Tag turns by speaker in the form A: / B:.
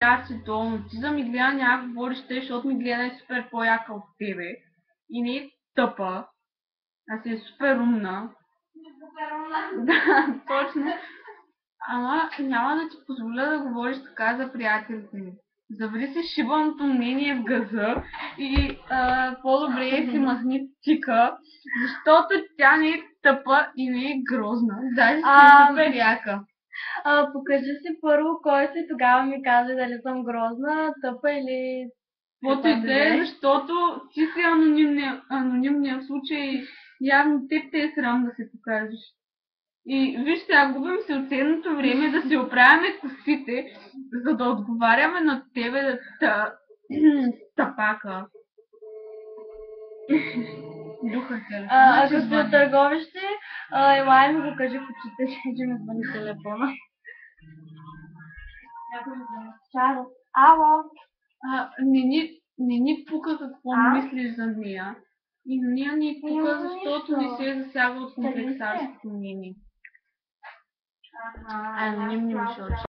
A: Аз си то аутизъм и гледа някакво говориш те, защото ми гледа е супер по-яка от тебе. И не е тъпа, а си е супер умна.
B: Супер умна.
A: Да, точно. Ама няма да ти позволя да говориш така за приятелите ми. Заври си шибаното мнение в газа и по-добре си махни тика, защото тя не е тъпа и не е грозна. Даже си е супер яка.
B: Покажи си първо кой си, тогава ми казвай дали съм грозна, тъпа или
A: Каквото и да е, защото ти си анонимния случай, явно теб те е срам да се покажеш. И виж сега, губим се от ценното време да си оправяме косите, за да отговаряме на тебе тапака. Духа телефона.
B: Ако сте от търговище, елай ми го кажи в очите, че ми звъни телефона. Чаро. Ало.
A: Не ни пука какво мислиш за нея. И на нея ни пука, защото не се засяга от комплексарското мнение. Анонимни мишочки.